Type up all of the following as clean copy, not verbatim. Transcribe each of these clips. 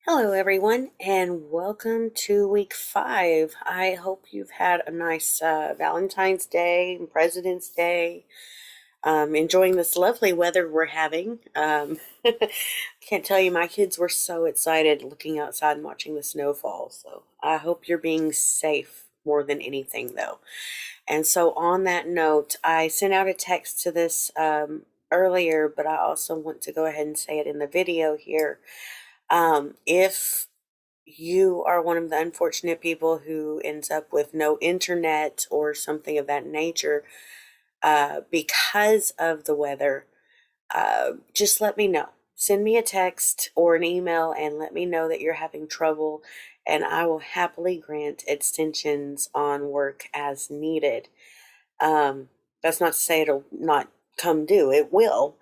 Hello, everyone, and welcome to week 5. I hope you've had a nice Valentine's Day and President's Day, enjoying this lovely weather we're having. Can't tell you, my kids were so excited looking outside and watching the snowfall. So I hope you're being safe more than anything, though. And so, on that note, I sent out a text to this earlier, but I also want to go ahead and say it in the video here. If you are one of the unfortunate people who ends up with no internet or something of that nature because of the weather, just let me know. Send me a text or an email and let me know that you're having trouble, and I will happily grant extensions on work as needed. Um, that's not to say it'll not come due, it will.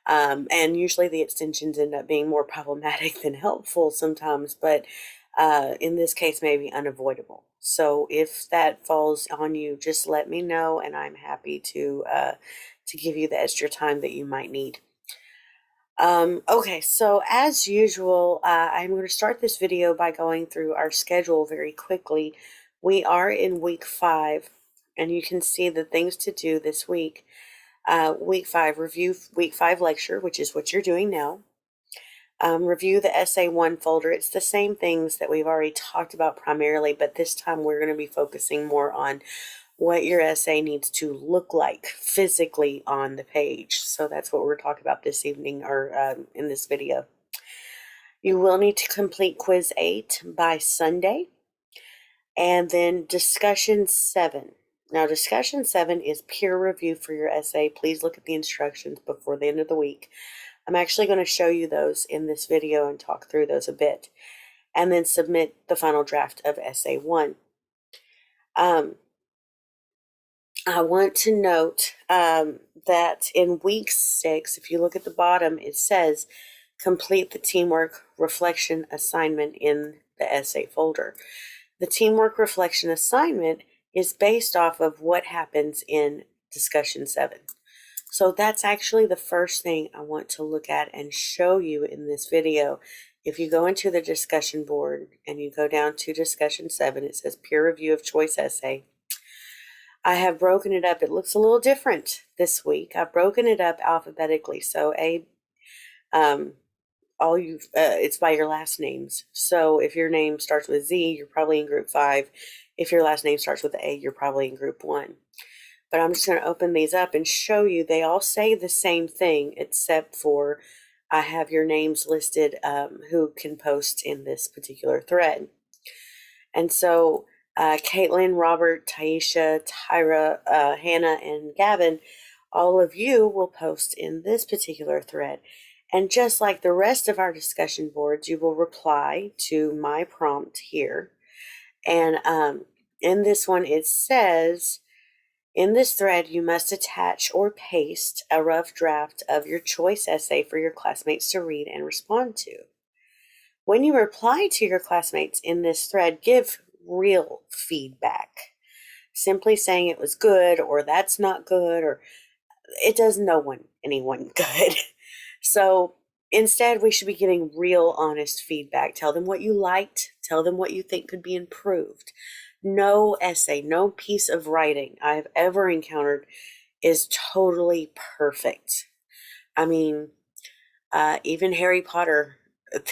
And usually the extensions end up being more problematic than helpful sometimes, but in this case, maybe unavoidable. So if that falls on you, just let me know, and I'm happy to give you the extra time that you might need. Okay, so as usual, I'm going to start this video by going through our schedule very quickly. We are in week 5, and you can see the things to do this week. Week 5, review week 5 lecture, which is what you're doing now. Review the essay 1 folder. It's the same things that we've already talked about primarily, but this time we're going to be focusing more on what your essay needs to look like physically on the page. So that's what we're talking about this evening, or in this video. You will need to complete quiz 8 by Sunday, and then discussion 7. Now, discussion 7 is peer review for your essay. Please look at the instructions before the end of the week. I'm actually going to show you those in this video and talk through those a bit, and then submit the final draft of essay 1. I want to note that in week 6, if you look at the bottom, it says complete the teamwork reflection assignment in the essay folder. The teamwork reflection assignment is based off of what happens in discussion 7. So that's actually the first thing I want to look at and show you in this video. If you go into the discussion board and you go down to discussion 7, it says peer review of choice essay. I have broken it up. It looks a little different this week. I've broken it up alphabetically. So it's by your last names. So if your name starts with Z, you're probably in group 5. If your last name starts with A, you're probably in group 1. But I'm just going to open these up and show you. They all say the same thing, except for I have your names listed who can post in this particular thread. And so Caitlin, Robert, Taisha, Tyra, Hannah, and Gavin, all of you will post in this particular thread. And just like the rest of our discussion boards, you will reply to my prompt here. And in this one, it says, in this thread, you must attach or paste a rough draft of your choice essay for your classmates to read and respond to. When you reply to your classmates in this thread, give real feedback. Simply saying it was good or that's not good, or it does anyone good. So instead, we should be giving real, honest feedback. Tell them what you liked. Tell them what you think could be improved. No essay, no piece of writing I've ever encountered is totally perfect. I mean, even Harry Potter,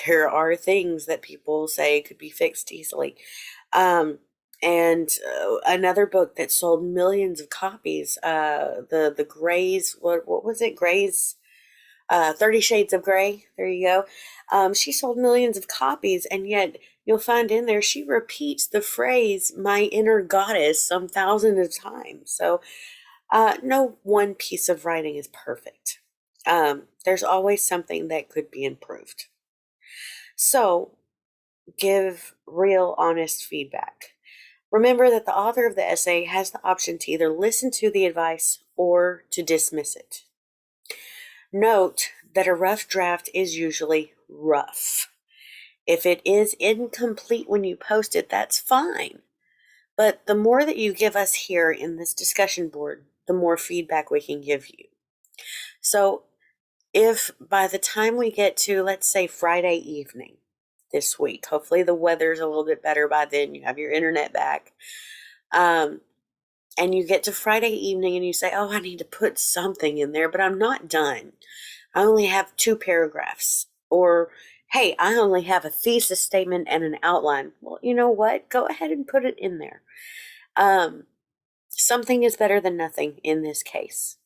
there are things that people say could be fixed easily. And another book that sold millions of copies, the Gray's, what was it? Gray's 30 Shades of Grey. There you go. She sold millions of copies, and yet you'll find in there she repeats the phrase "my inner goddess" some thousands of times. So no one piece of writing is perfect. There's always something that could be improved. So give real, honest feedback. Remember that the author of the essay has the option to either listen to the advice or to dismiss it. Note that a rough draft is usually rough. If it is incomplete when you post it, that's fine. But the more that you give us here in this discussion board, the more feedback we can give you. So if by the time we get to, let's say, Friday evening, this week. Hopefully the weather's a little bit better by then. You have your internet back. And you get to Friday evening and you say, oh, I need to put something in there, but I'm not done. I only have 2 paragraphs. Or, hey, I only have a thesis statement and an outline. Well, you know what? Go ahead and put it in there. Something is better than nothing in this case,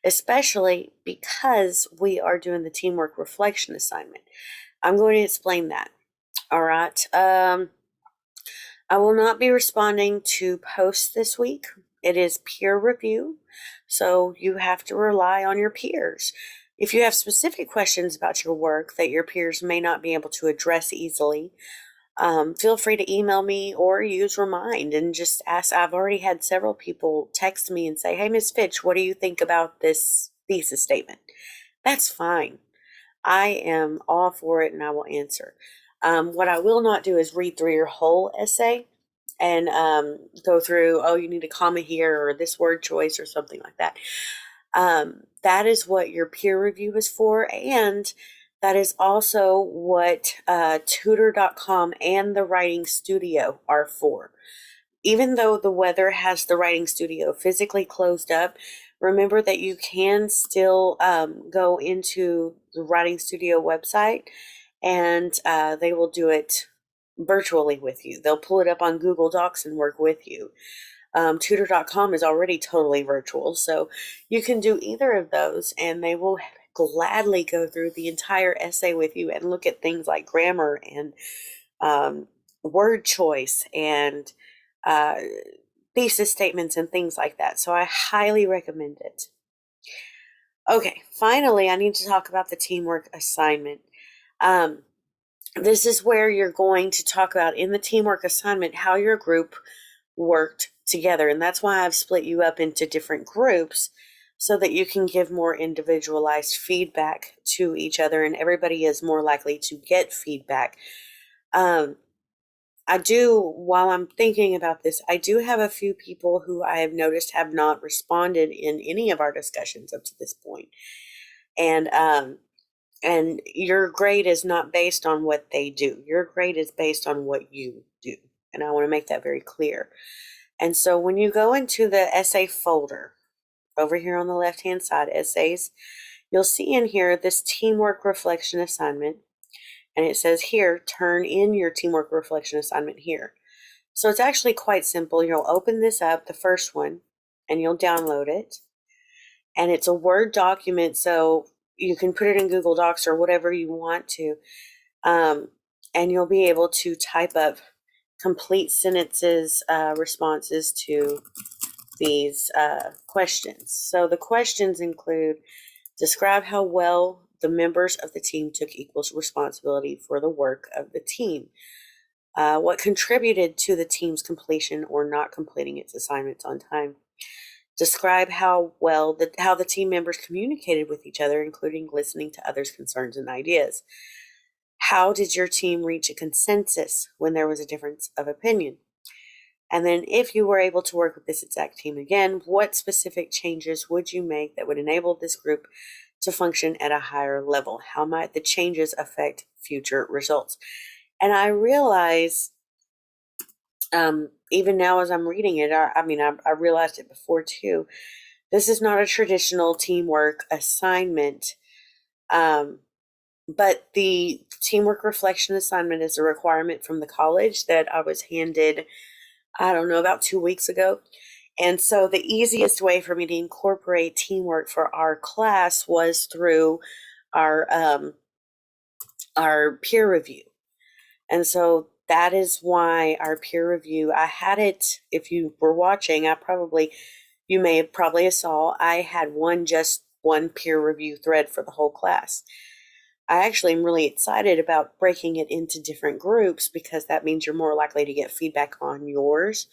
especially because we are doing the teamwork reflection assignment. I'm going to explain that. All right. I will not be responding to posts this week. It is peer review, so you have to rely on your peers. If you have specific questions about your work that your peers may not be able to address easily, feel free to email me or use Remind and just ask. I've already had several people text me and say, hey, Ms. Fitch, what do you think about this thesis statement? That's fine. I am all for it and I will answer. What I will not do is read through your whole essay and go through, oh, you need a comma here or this word choice or something like that. That is what your peer review is for, and that is also what tutor.com and the Writing Studio are for. Even though the weather has the Writing Studio physically closed up, remember that you can still go into the Writing Studio website and they will do it virtually with you. They'll pull it up on Google Docs and work with you. Tutor.com is already totally virtual, so you can do either of those and they will gladly go through the entire essay with you and look at things like grammar and word choice and thesis statements and things like that. So I highly recommend it. Okay, finally, I need to talk about the teamwork assignment. This is where you're going to talk about in the teamwork assignment how your group worked together. And that's why I've split you up into different groups so that you can give more individualized feedback to each other and everybody is more likely to get feedback. While I'm thinking about this, I do have a few people who I have noticed have not responded in any of our discussions up to this point. And your grade is not based on what they do. Your grade is based on what you do. And I want to make that very clear. And so when you go into the essay folder, over here on the left-hand side, essays, you'll see in here this teamwork reflection assignment. And it says here, turn in your teamwork reflection assignment here. So it's actually quite simple. You'll open this up, the first one, and you'll download it. And it's a Word document, so you can put it in Google Docs or whatever you want to. And you'll be able to type up complete sentences, responses to these questions. So the questions include, describe how well the members of the team took equal responsibility for the work of the team. What contributed to the team's completion or not completing its assignments on time? Describe how well how the team members communicated with each other, including listening to others' concerns and ideas. How did your team reach a consensus when there was a difference of opinion? And then if you were able to work with this exact team again, what specific changes would you make that would enable this group to function at a higher level? How might the changes affect future results? And I realize, even now as I'm reading it, I realized it before too, this is not a traditional teamwork assignment, but the teamwork reflection assignment is a requirement from the college that I was handed, I don't know, about 2 weeks ago. And so the easiest way for me to incorporate teamwork for our class was through our peer review. And so that is why our peer review, I had it, if you were watching, you may have probably saw, I had just one peer review thread for the whole class. I actually am really excited about breaking it into different groups because that means you're more likely to get feedback on yours.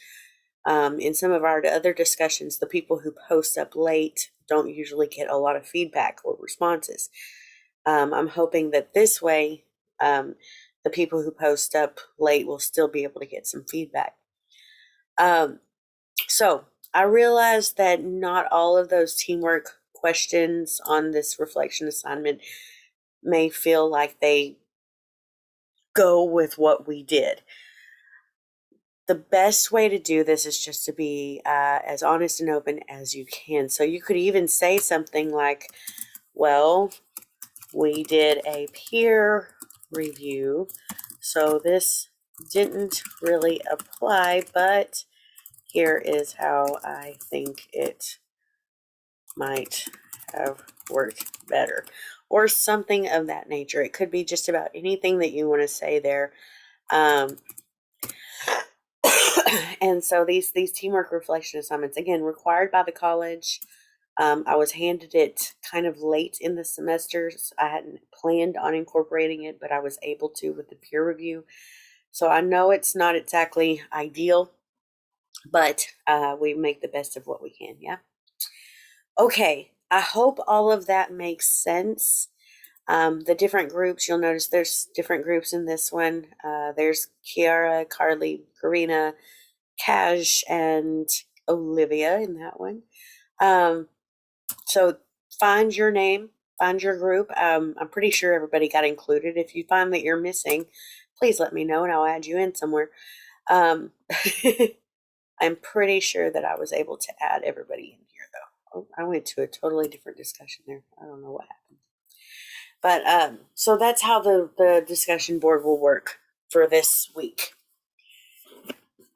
In some of our other discussions, the people who post up late don't usually get a lot of feedback or responses. I'm hoping that this way, the people who post up late will still be able to get some feedback. So I realized that not all of those teamwork questions on this reflection assignment may feel like they go with what we did. The best way to do this is just to be as honest and open as you can. So you could even say something like, well, we did a peer review, so this didn't really apply, but here is how I think it might have worked better, or something of that nature. It could be just about anything that you want to say there. And so these teamwork reflection assignments, again, required by the college. I was handed it kind of late in the semester. I hadn't planned on incorporating it, but I was able to with the peer review. So I know it's not exactly ideal, but we make the best of what we can, yeah? Okay, I hope all of that makes sense. The different groups, you'll notice there's different groups in this one. There's Kiara, Carly, Karina, Cash, and Olivia in that one. So find your name, find your group. I'm pretty sure everybody got included. If you find that you're missing, please let me know and I'll add you in somewhere. I'm pretty sure that I was able to add everybody in here, though. Oh, I went to a totally different discussion there. I don't know what happened. But so that's how the discussion board will work for this week.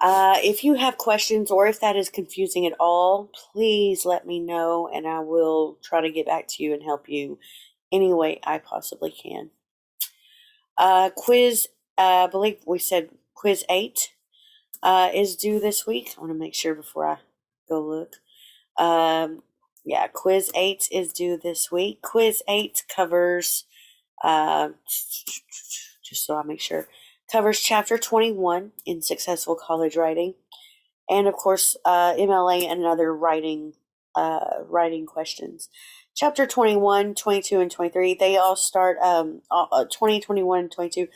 If you have questions or if that is confusing at all, please let me know and I will try to get back to you and help you any way I possibly can. Quiz, I believe we said quiz 8 is due this week. I want to make sure before I go look. Yeah, quiz 8 is due this week. Quiz 8 covers, just so I make sure, covers chapter 21 in successful college writing, and of course MLA and other writing questions. Chapter 21, 22, and 23, they all start 20, 21, 22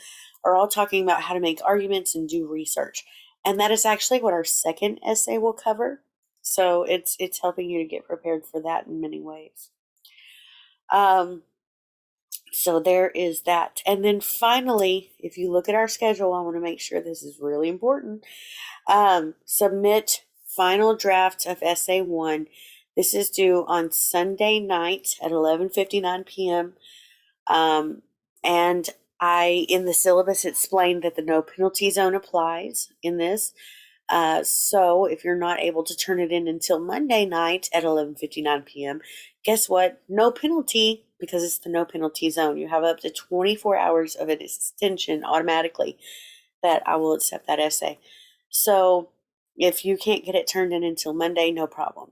are all talking about how to make arguments and do research, and that is actually what our second essay will cover. So it's helping you to get prepared for that in many ways. So there is that. And then finally, if you look at our schedule, I want to make sure this is really important. Submit final draft of essay 1. This is due on Sunday night at 11:59 p.m. And in the syllabus explained that the no penalty zone applies in this. So if you're not able to turn it in until Monday night at 11:59 p.m., guess what? No penalty, because it's the no penalty zone. You have up to 24 hours of an extension automatically that I will accept that essay. So if you can't get it turned in until Monday, no problem.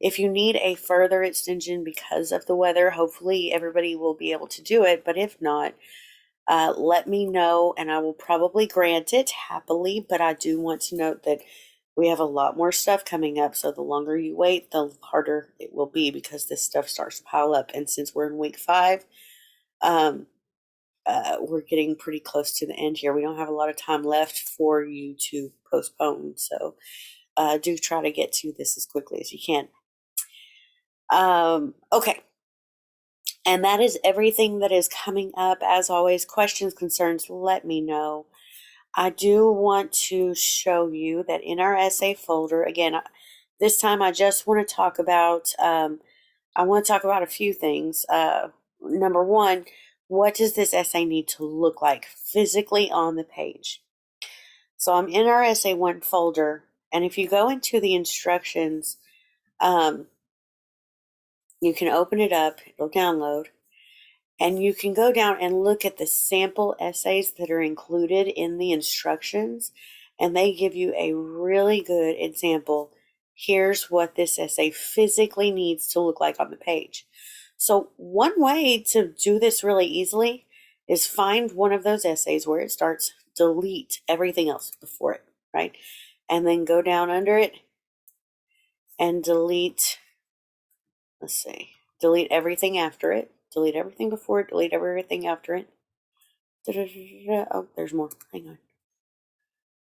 If you need a further extension because of the weather, hopefully everybody will be able to do it. But if not, let me know and I will probably grant it happily. But I do want to note that we have a lot more stuff coming up. So the longer you wait, the harder it will be because this stuff starts to pile up. And since we're in week 5, we're getting pretty close to the end here. We don't have a lot of time left for you to postpone. So do try to get to this as quickly as you can. Okay. And that is everything that is coming up. As always, questions, concerns, let me know. I do want to show you that in our essay folder, again, this time I just want to talk about, a few things. Number one, what does this essay need to look like physically on the page? So I'm in our essay 1 folder, and if you go into the instructions, you can open it up, it'll download, and you can go down and look at the sample essays that are included in the instructions, and they give you a really good example. Here's what this essay physically needs to look like on the page. So one way to do this really easily is find one of those essays where it starts, delete everything else before it, right? And then go down under it and delete everything after it. Delete everything before it, delete everything after it. Oh, there's more. Hang on.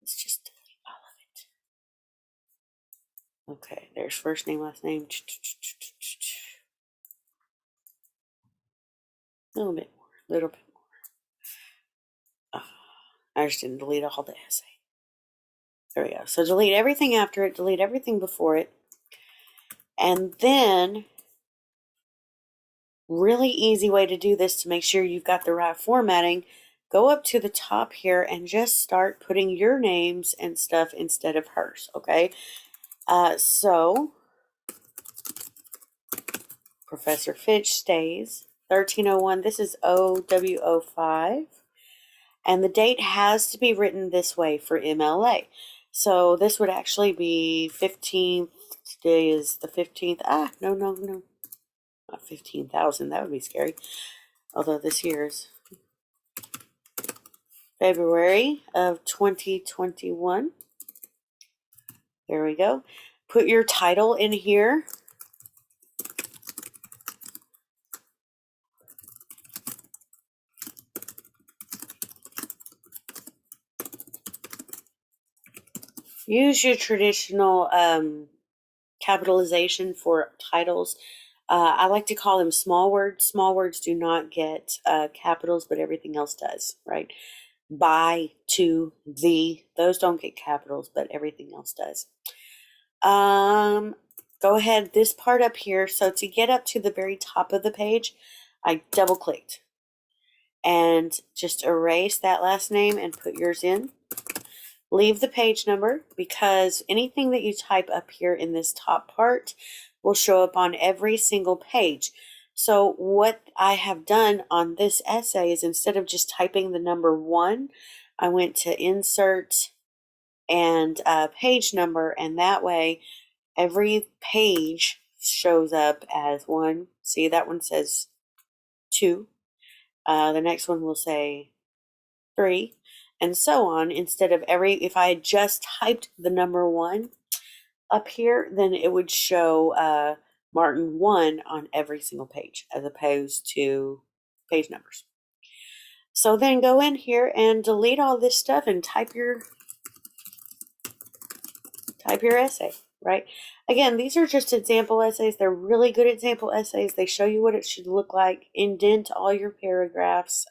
Let's just delete all of it. Okay, there's first name, last name. A little bit more. I just didn't delete all the essay. There we go. So delete everything after it, delete everything before it. And then, really easy way to do this to make sure you've got the right formatting, go up to the top here and just start putting your names and stuff instead of hers, okay? So, Professor Fitch stays. 1301, this is W05. And the date has to be written this way for MLA. So this would actually be 15th. Today is the 15th. No. Not 15,000. That would be scary. Although this year's February of 2021. There we go. Put your title in here. Use your traditional capitalization for titles. I like to call them small words. Small words do not get capitals, but everything else does, right? By, to, the, those don't get capitals, but everything else does. Go ahead, this part up here. So to get up to the very top of the page, I double clicked and just erase that last name and put yours in. Leave the page number because anything that you type up here in this top part will show up on every single page. So what I have done on this essay is instead of just typing the number 1, I went to insert and page number, and that way every page shows up as 1. See, that one says 2. The next one will say 3. And so on. Instead of if I had just typed the number 1 up here, then it would show Martin 1 on every single page as opposed to page numbers. So then go in here and delete all this stuff and type your essay, right? Again, these are just example essays. They're really good example essays. They show you what it should look like. Indent all your paragraphs.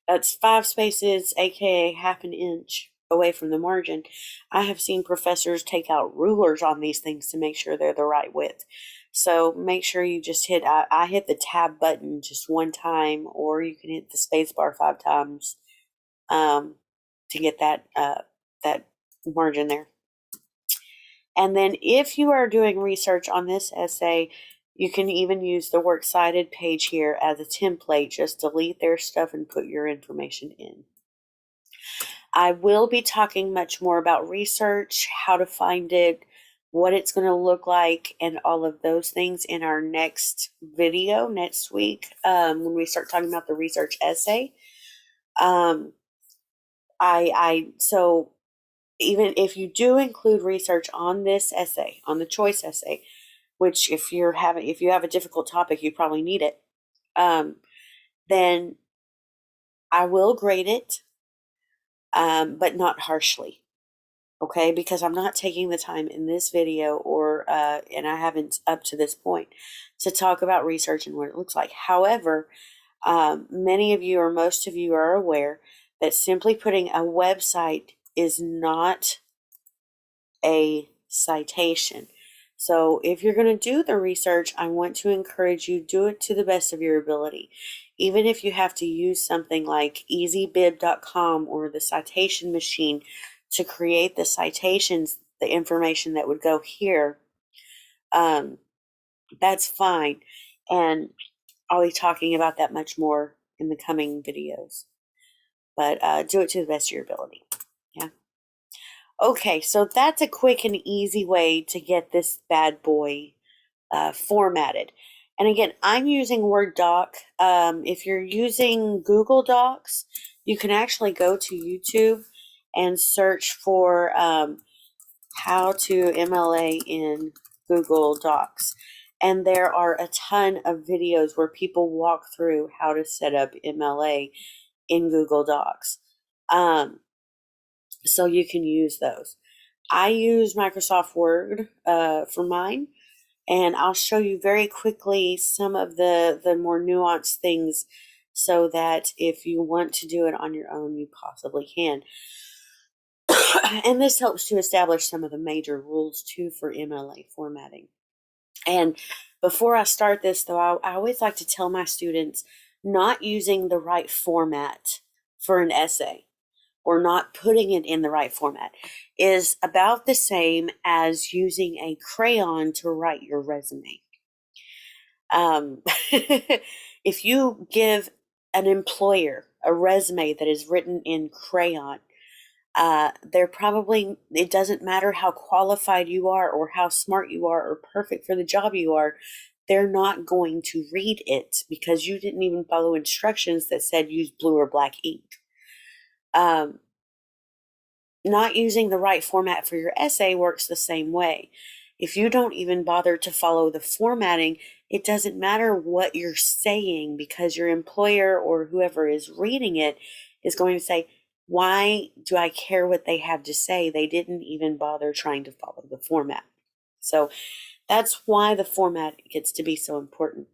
That's 5 spaces, aka half an inch away from the margin. I have seen professors take out rulers on these things to make sure they're the right width. So make sure you just hit, I hit the tab button just 1 time, or you can hit the space bar 5 times to get that margin there. And then if you are doing research on this essay, you can even use the Works Cited page here as a template. Just delete their stuff and put your information in. I will be talking much more about research, how to find it, what it's going to look like, and all of those things in our next video next week when we start talking about the research essay. So even if you do include research on this essay, on the choice essay, which if you have a difficult topic, you probably need it, then I will grade it, but not harshly, okay? Because I'm not taking the time in this video and I haven't up to this point to talk about research and what it looks like. However, many of you or most of you are aware that simply putting a website is not a citation. So if you're going to do the research, I want to encourage you, do it to the best of your ability. Even if you have to use something like easybib.com or the citation machine to create the citations, the information that would go here, that's fine. And I'll be talking about that much more in the coming videos. But do it to the best of your ability. Yeah. Okay, so that's a quick and easy way to get this bad boy formatted. And again, I'm using Word Doc. If you're using Google Docs, you can actually go to YouTube and search for how to MLA in Google Docs. And there are a ton of videos where people walk through how to set up MLA in Google Docs. So you can use those. I use Microsoft Word for mine, and I'll show you very quickly some of the more nuanced things so that if you want to do it on your own, you possibly can. And this helps to establish some of the major rules too for MLA formatting. And before I start this, though, I always like to tell my students not using the right format for an essay or not putting it in the right format is about the same as using a crayon to write your resume. If you give an employer a resume that is written in crayon, it doesn't matter how qualified you are or how smart you are or perfect for the job you are, they're not going to read it because you didn't even follow instructions that said use blue or black ink. Not using the right format for your essay works the same way. If you don't even bother to follow the formatting, it doesn't matter what you're saying because your employer or whoever is reading it is going to say, why do I care what they have to say? They didn't even bother trying to follow the format. So that's why the format gets to be so important.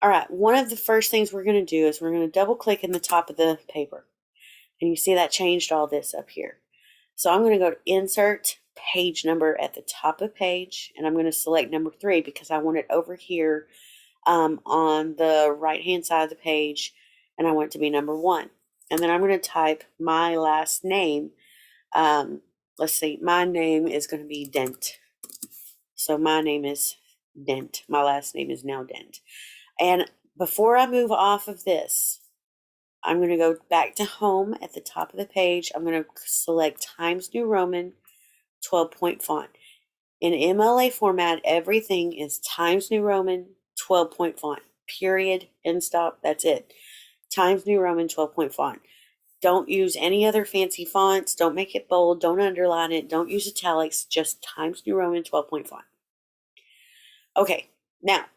All right, one of the first things we're going to do is we're going to double click in the top of the paper. And you see that changed all this up here. So I'm going to go to Insert Page Number at the top of page, and I'm going to select number 3 because I want it over here on the right-hand side of the page, and I want it to be number 1. And then I'm going to type my last name. Let's see, my name is going to be Dent. So my name is Dent. My last name is now Dent. And before I move off of this, I'm going to go back to home at the top of the page. I'm going to select Times New Roman 12-point font. In MLA format, everything is Times New Roman 12-point font. Period. End stop. That's it. Times New Roman 12-point font. Don't use any other fancy fonts. Don't make it bold. Don't underline it. Don't use italics. Just Times New Roman 12-point font. Okay. Now,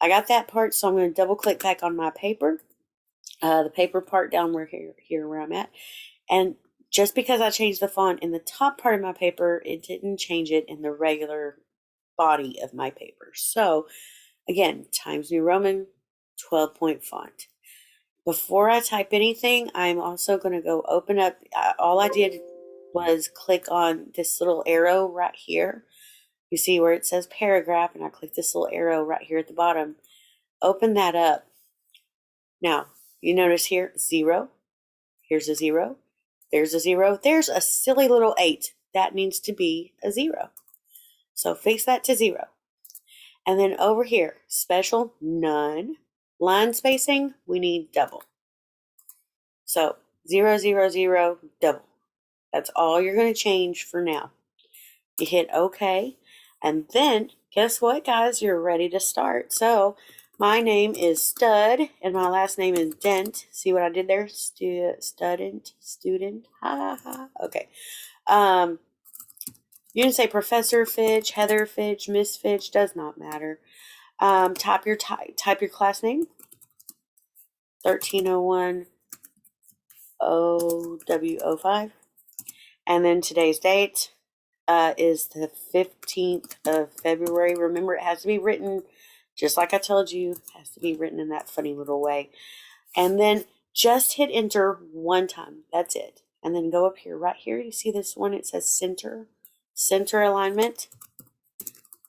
I got that part, so I'm going to double click back on my paper. The paper part down here where I'm at. And just because I changed the font in the top part of my paper, it didn't change it in the regular body of my paper. So again, Times New Roman 12-point font. Before I type anything, I'm also going to go open up. All I did was click on this little arrow right here. You see where it says paragraph, and I click this little arrow right here at the bottom. Open that up. Now, you notice here, 0. Here's a 0. There's a 0. There's a silly little 8. That needs to be a 0. So fix that to 0. And then over here, special, none. Line spacing, we need double. So 0, 0, 0, double. That's all you're going to change for now. You hit OK. And then, guess what, guys? You're ready to start. So my name is Stud, and my last name is Dent. See what I did there? Student. Ha ha. Okay. You can say Professor Fitch, Heather Fitch, Miss Fitch. Does not matter. Type your class name. 130110W05, and then today's date is the 15th of February. Remember, it has to be written just like I told you. It has to be written in that funny little way. And then just hit enter one time. That's it. And then go up here, right here. You see this one? It says center alignment.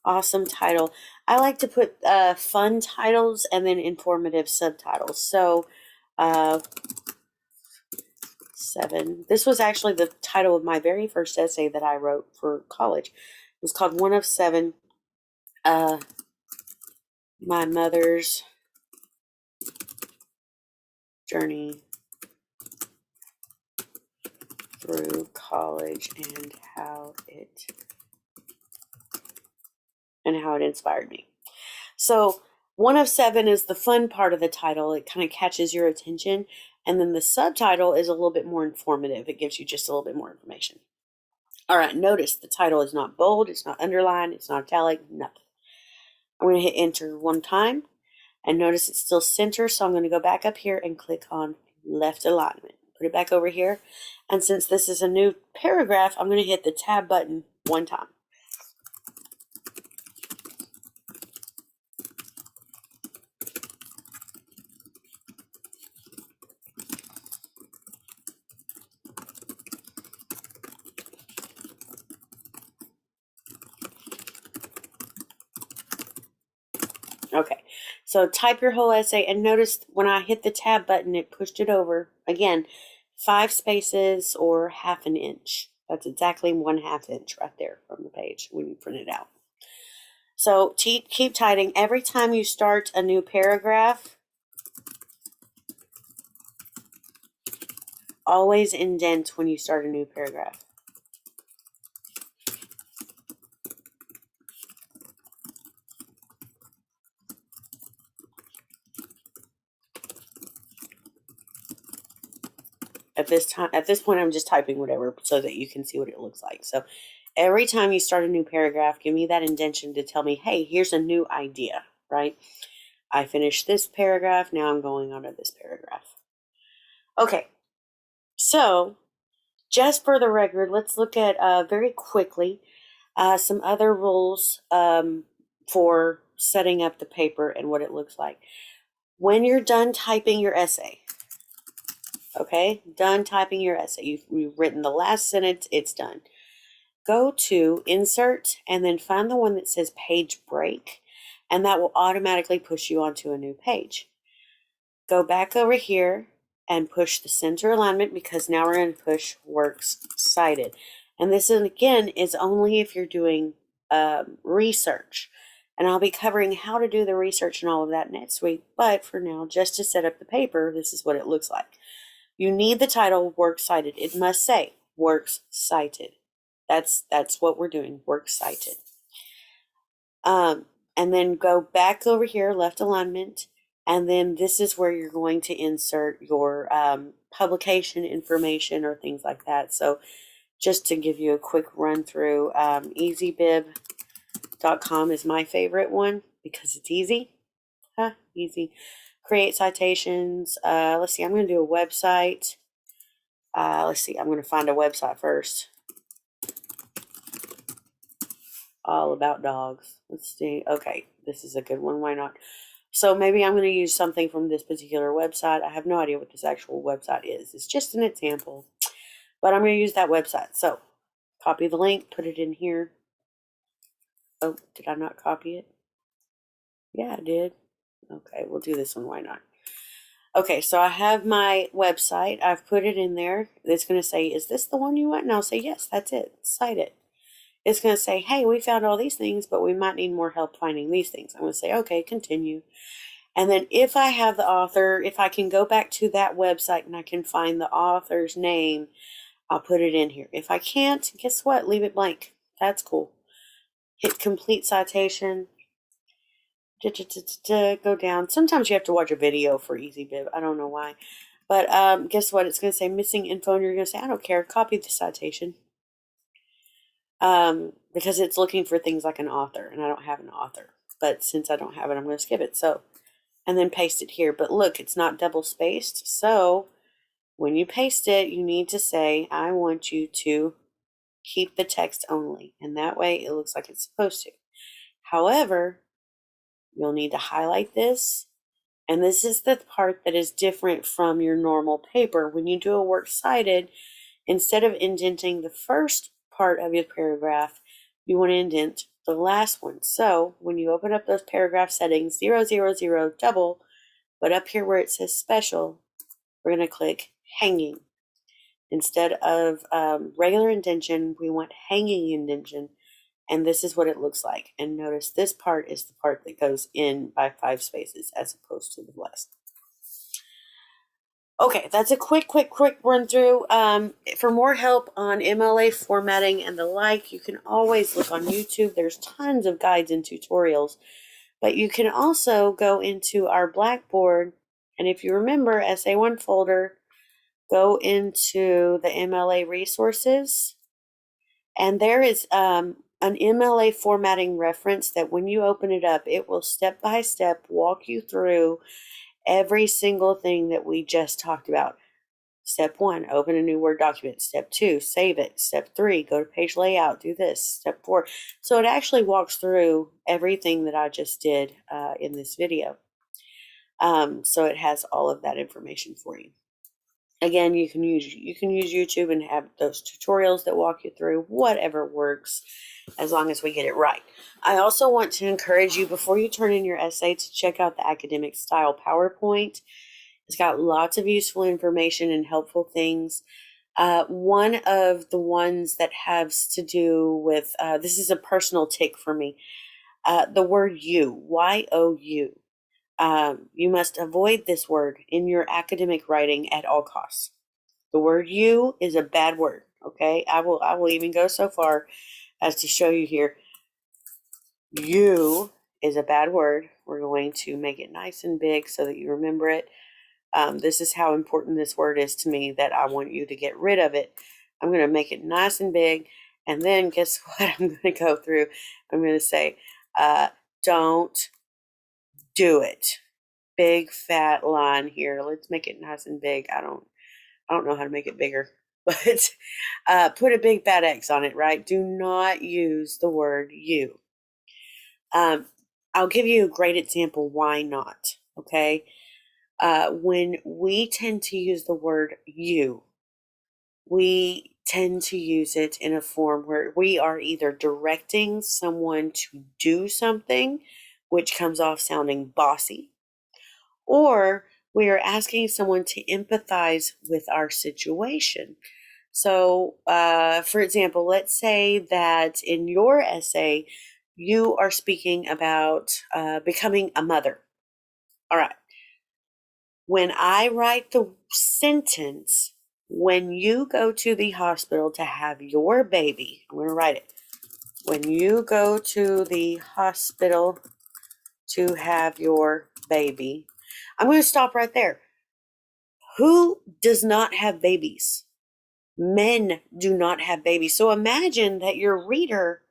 Awesome title. I like to put fun titles and then informative subtitles. So 7. This was actually the title of my very first essay that I wrote for college. It was called 1 of 7. My mother's journey through college and how it inspired me. So 1 of 7 is the fun part of the title. It kind of catches your attention. And then the subtitle is a little bit more informative. It gives you just a little bit more information. All right, notice the title is not bold, it's not underlined, it's not italic, nothing. I'm going to hit enter one time, and notice it's still center, so I'm going to go back up here and click on left alignment. Put it back over here, and since this is a new paragraph, I'm going to hit the tab button one time. Okay, so type your whole essay, and notice when I hit the tab button, it pushed it over. Again, 5 spaces or half an inch. That's exactly 1/2 inch right there from the page when you print it out. So keep typing. Every time you start a new paragraph, always indent when you start a new paragraph. At this point, I'm just typing whatever so that you can see what it looks like. So every time you start a new paragraph, give me that indentation to tell me, hey, here's a new idea, right? I finished this paragraph. Now I'm going on to this paragraph. Okay, so just for the record, let's look at very quickly some other rules for setting up the paper and what it looks like. When you're done typing your essay, okay, done typing your essay, you've written the last sentence, it's done. Go to Insert and then find the one that says Page Break, and that will automatically push you onto a new page. Go back over here and push the center alignment, because now we're going to push Works Cited. And this, again, is only if you're doing research. And I'll be covering how to do the research and all of that next week. But for now, just to set up the paper, this is what it looks like. You need the title Works Cited. It must say Works Cited. That's what we're doing, Works Cited. And then go back over here, left alignment, and then this is where you're going to insert your publication information or things like that. So just to give you a quick run through, easybib.com is my favorite one because it's easy. Easy. Create citations. Let's see, I'm going to do a website. Let's see, I'm going to find a website first. All about dogs. Let's see. Okay, this is a good one. Why not? So maybe I'm going to use something from this particular website. I have no idea what this actual website is. It's just an example. But I'm going to use that website. So copy the link, put it in here. Oh, did I not copy it? Yeah, I did. Okay, we'll do this one. Why not? Okay, so I have my website. I've put it in there. It's going to say, is this the one you want? And I'll say, yes, that's it. Cite it. It's going to say, hey, we found all these things, but we might need more help finding these things. I'm going to say, okay, continue. And then if I have the author, if I can go back to that website and I can find the author's name, I'll put it in here. If I can't, guess what? Leave it blank. That's cool. Hit complete citation. Go down. Sometimes you have to watch a video for EasyBib. I don't know why. But guess what? It's going to say missing info, and you're going to say, I don't care. Copy the citation. Because it's looking for things like an author, and I don't have an author. But since I don't have it, I'm going to skip it. So, and then paste it here. But look, it's not double spaced. So when you paste it, you need to say, I want you to keep the text only. And that way it looks like it's supposed to. However, you'll need to highlight this. And this is the part that is different from your normal paper. When you do a works cited, instead of indenting the first part of your paragraph, you want to indent the last one. So when you open up those paragraph settings, 000 double, but up here where it says special, we're going to click hanging. Instead of regular indentation, we want hanging indentation. And this is what it looks like. And notice this part is the part that goes in by 5 spaces as opposed to the rest. Okay, that's a quick run through. For more help on MLA formatting and the like, you can always look on YouTube. There's tons of guides and tutorials. But you can also go into our Blackboard. And if you remember, SA1 folder, go into the MLA resources. And there is an MLA formatting reference that when you open it up, it will step by step walk you through every single thing that we just talked about. Step 1, open a new Word document. Step 2, save it. Step 3, go to page layout, do this. Step 4. So it actually walks through everything that I just did in this video. So it has all of that information for you. Again, you can use YouTube and have those tutorials that walk you through whatever works, as long as we get it right. I also want to encourage you, before you turn in your essay, to check out the academic style PowerPoint. It's got lots of useful information and helpful things. One of the ones that has to do with, this is a personal tick for me, the word you, Y-O-U. You must avoid this word in your academic writing at all costs. The word you is a bad word, okay? I will even go so far as to show you here. You is a bad word. We're going to make it nice and big so that you remember it. This is how important this word is to me, that I want you to get rid of it. I'm going to make it nice and big, and then guess what I'm going to go through? I'm going to say, don't do it. Big fat line here. Let's make it nice and big. I don't know how to make it bigger, but put a big fat X on it, right? Do not use the word you. I'll give you a great example why not, okay? When we tend to use the word you, we tend to use it in a form where we are either directing someone to do something, which comes off sounding bossy, or we are asking someone to empathize with our situation. So, for example, let's say that in your essay, you are speaking about becoming a mother. All right. When I write the sentence, when you go to the hospital to have your baby, I'm going to write it. When you go to the hospital to have your baby, I'm going to stop right there. Who does not have babies? Men do not have babies. So imagine that your reader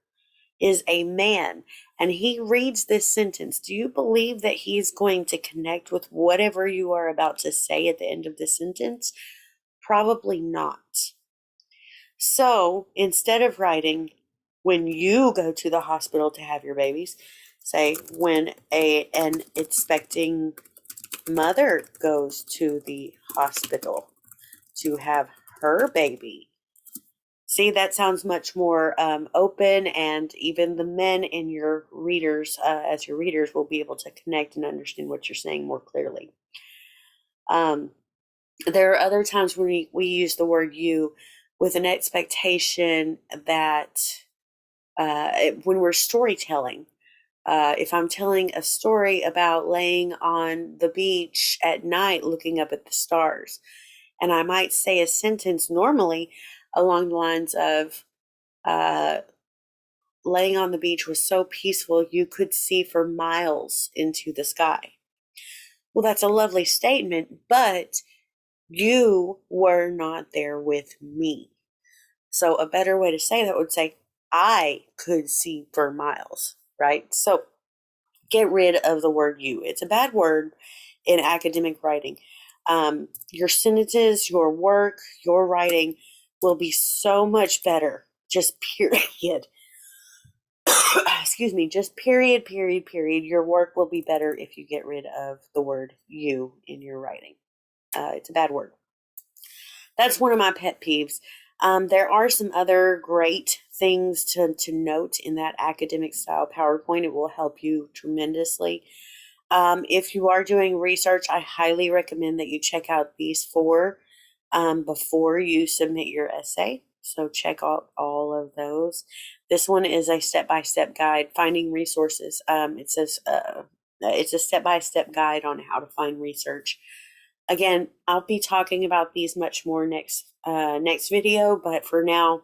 is a man and he reads this sentence. Do you believe that he's going to connect with whatever you are about to say at the end of the sentence? Probably not. So instead of writing, when you go to the hospital to have your babies, say when an expecting mother goes to the hospital to have her baby. See, that sounds much more open, and even the men in your readers, as your readers, will be able to connect and understand what you're saying more clearly. There are other times when we use the word you with an expectation that when we're storytelling, if I'm telling a story about laying on the beach at night looking up at the stars, and I might say a sentence normally along the lines of, laying on the beach was so peaceful you could see for miles into the sky. Well, that's a lovely statement, but you were not there with me. So a better way to say that would say, I could see for miles, right? So get rid of the word you. It's a bad word in academic writing. Your sentences, your work, your writing will be so much better, just period. Excuse me, just period. Your work will be better if you get rid of the word you in your writing. It's a bad word. That's one of my pet peeves. There are some other great things to note in that academic style PowerPoint. It will help you tremendously. If you are doing research, I highly recommend that you check out these four before you submit your essay. So check out all of those. This one is a step-by-step guide, finding resources. It says it's a step-by-step guide on how to find research. Again, I'll be talking about these much more next video, but for now,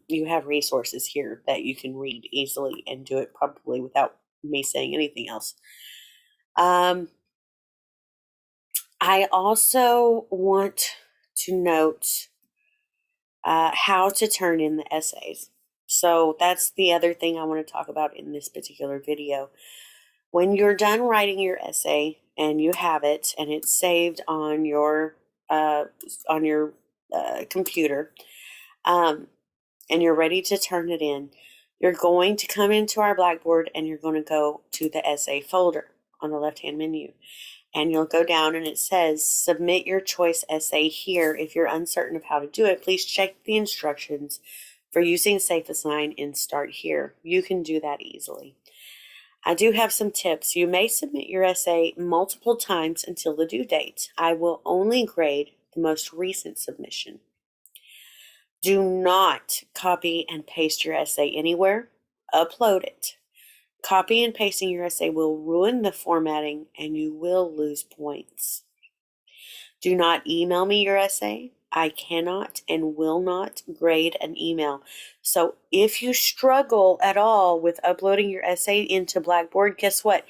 you have resources here that you can read easily and do it probably without me saying anything else. I also want to note how to turn in the essays. So that's the other thing I want to talk about in this particular video. When you're done writing your essay and you have it and it's saved on your computer, and you're ready to turn it in, you're going to come into our Blackboard and you're going to go to the essay folder on the left-hand menu. and you'll go down and it says submit your choice essay here. If you're uncertain of how to do it, please check the instructions for using Safe Assign and start here. You can do that easily. I do have some tips. You may submit your essay multiple times until the due date. I will only grade the most recent submission. Do not copy and paste your essay anywhere. Upload it. Copy and pasting your essay will ruin the formatting and you will lose points. Do not email me your essay. I cannot and will not grade an email. So if you struggle at all with uploading your essay into Blackboard, guess what?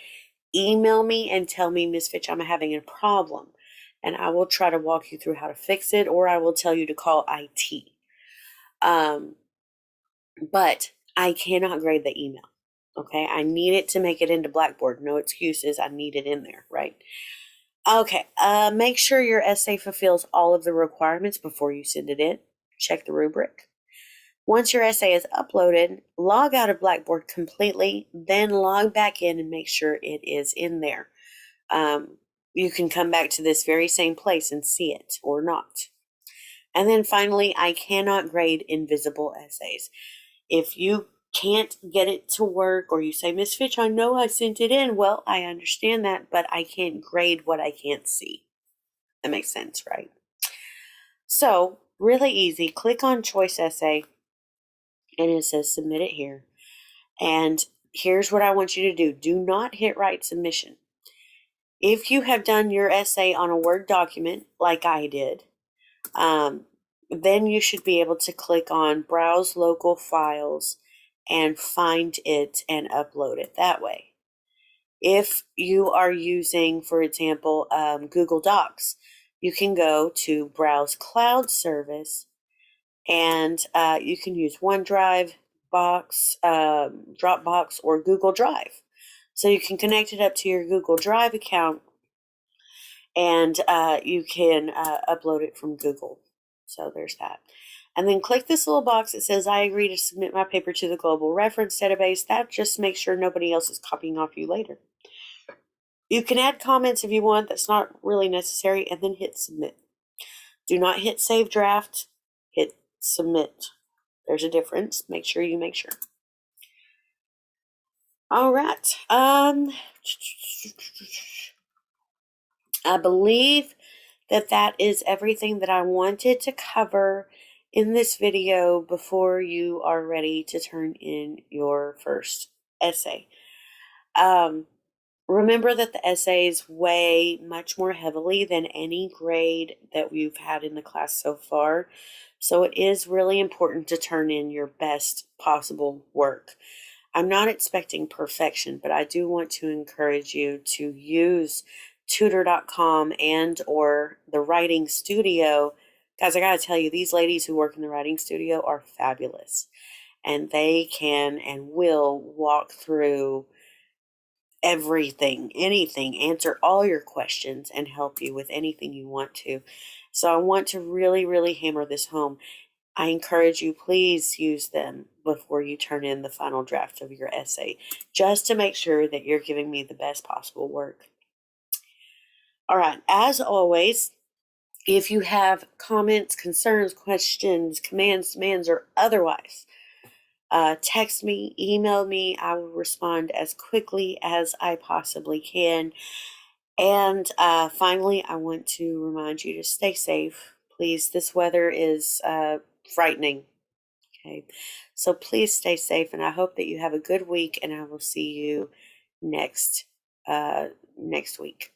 Email me and tell me, Ms. Fitch, I'm having a problem. And I will try to walk you through how to fix it, or I will tell you to call IT. But I cannot grade the email. Okay, I need it to make it into Blackboard. No excuses. I need it in there, right? Okay, make sure your essay fulfills all of the requirements before you send it in. Check the rubric. Once your essay is uploaded, log out of Blackboard completely, then log back in and make sure it is in there. You can come back to this very same place and see it or not. And then finally, I cannot grade invisible essays. If you can't get it to work, or you say, Miss Fitch, I know I sent it in. Well, I understand that, but I can't grade what I can't see. That makes sense, right? So, really easy. Click on Choice Essay, and it says Submit it here. And here's what I want you to do. Do not hit Write Submission. If you have done your essay on a Word document, like I did, then you should be able to click on Browse Local Files and find it and upload it that way. If you are using, for example, Google Docs, you can go to Browse Cloud Service, and you can use OneDrive, Dropbox, or Google Drive. So you can connect it up to your Google Drive account, and you can upload it from Google. So there's that. And then click this little box that says, I agree to submit my paper to the global reference database. That just makes sure nobody else is copying off you later. You can add comments if you want. That's not really necessary. And then hit submit. Do not hit save draft. Hit submit. There's a difference. Make sure you make sure. All right. I believe that is everything that I wanted to cover in this video before you are ready to turn in your first essay. Remember that the essays weigh much more heavily than any grade that we've had in the class so far. So it is really important to turn in your best possible work. I'm not expecting perfection, but I do want to encourage you to use tutor.com and or the writing studio. Guys, I gotta tell you, these ladies who work in the writing studio are fabulous, and they can and will walk through everything, anything, answer all your questions and help you with anything you want to. So I want to really, really hammer this home. I encourage you, please use them before you turn in the final draft of your essay, just to make sure that you're giving me the best possible work. All right, as always, if you have comments, concerns, questions, commands, demands, or otherwise, text me, email me. I will respond as quickly as I possibly can. And finally, I want to remind you to stay safe. Please, this weather is frightening. Okay, so please stay safe, and I hope that you have a good week, and I will see you next week.